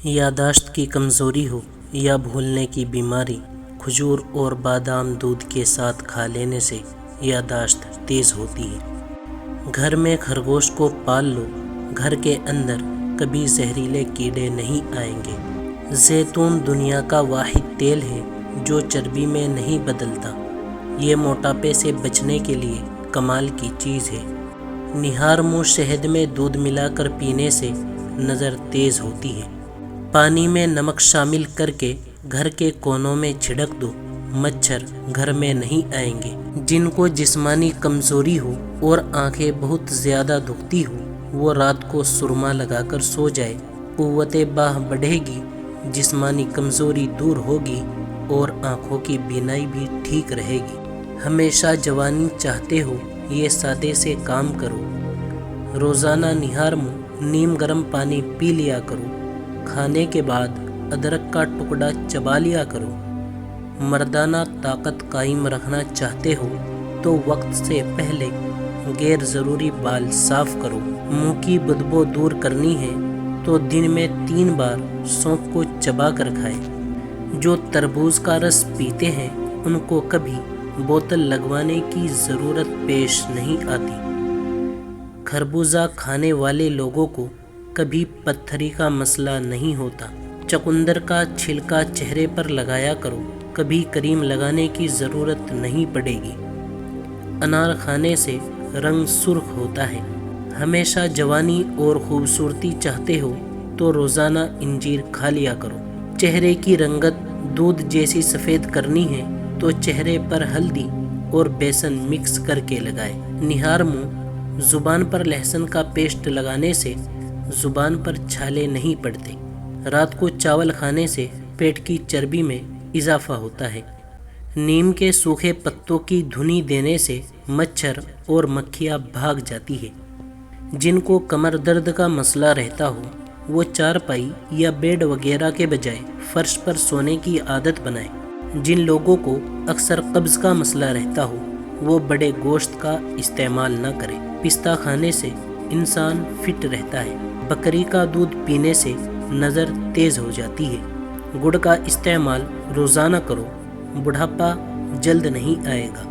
یادداشت کی کمزوری ہو یا بھولنے کی بیماری، کھجور اور بادام دودھ کے ساتھ کھا لینے سے یادداشت تیز ہوتی ہے۔ گھر میں خرگوش کو پال لو، گھر کے اندر کبھی زہریلے کیڑے نہیں آئیں گے۔ زیتون دنیا کا واحد تیل ہے جو چربی میں نہیں بدلتا۔ یہ موٹاپے سے بچنے کے لیے کمال کی چیز ہے۔ نہار منہ شہد میں دودھ ملا کر پینے سے نظر تیز ہوتی ہے۔ پانی میں نمک شامل کر کے گھر کے کونوں میں چھڑک دو، مچھر گھر میں نہیں آئیں گے۔ جن کو جسمانی کمزوری ہو اور آنکھیں بہت زیادہ دکھتی ہو، وہ رات کو سرما لگا کر سو جائے، قوت باہ بڑھے گی، جسمانی کمزوری دور ہوگی اور آنکھوں کی بینائی بھی ٹھیک رہے گی۔ ہمیشہ جوانی چاہتے ہو، یہ سادے سے کام کرو۔ روزانہ نہار منہ نیم گرم پانی پی لیا کرو۔ کھانے کے بعد ادرک کا ٹکڑا چبا لیا کرو۔ مردانہ طاقت قائم رکھنا چاہتے ہو تو وقت سے پہلے غیر ضروری بال صاف کرو۔ منہ کی بدبو دور کرنی ہے تو دن میں 3 بار سونف کو چبا کر کھائیں۔ جو تربوز کا رس پیتے ہیں ان کو کبھی بوتل لگوانے کی ضرورت پیش نہیں آتی۔ خربوزہ کھانے والے لوگوں کو کبھی پتھری کا مسئلہ نہیں ہوتا۔ چقندر کا چھلکا چہرے پر لگایا کرو، کبھی کریم لگانے کی ضرورت نہیں پڑے گی۔ انار کھانے سے رنگ سرخ ہوتا ہے۔ ہمیشہ جوانی اور خوبصورتی چاہتے ہو تو روزانہ انجیر کھا لیا کرو۔ چہرے کی رنگت دودھ جیسی سفید کرنی ہے تو چہرے پر ہلدی اور بیسن مکس کر کے لگائے۔ نہار منہ زبان پر لہسن کا پیسٹ لگانے سے زبان پر چھالے نہیں پڑتے۔ رات کو چاول کھانے سے پیٹ کی چربی میں اضافہ ہوتا ہے۔ نیم کے سوکھے پتوں کی دھنی دینے سے مچھر اور مکھیاں بھاگ جاتی ہے۔ جن کو کمر درد کا مسئلہ رہتا ہو وہ چارپائی یا بیڈ وغیرہ کے بجائے فرش پر سونے کی عادت بنائیں۔ جن لوگوں کو اکثر قبض کا مسئلہ رہتا ہو وہ بڑے گوشت کا استعمال نہ کریں۔ پستہ کھانے سے انسان فٹ رہتا ہے۔ بکری کا دودھ پینے سے نظر تیز ہو جاتی ہے۔ گڑ کا استعمال روزانہ کرو، بڑھاپا جلد نہیں آئے گا۔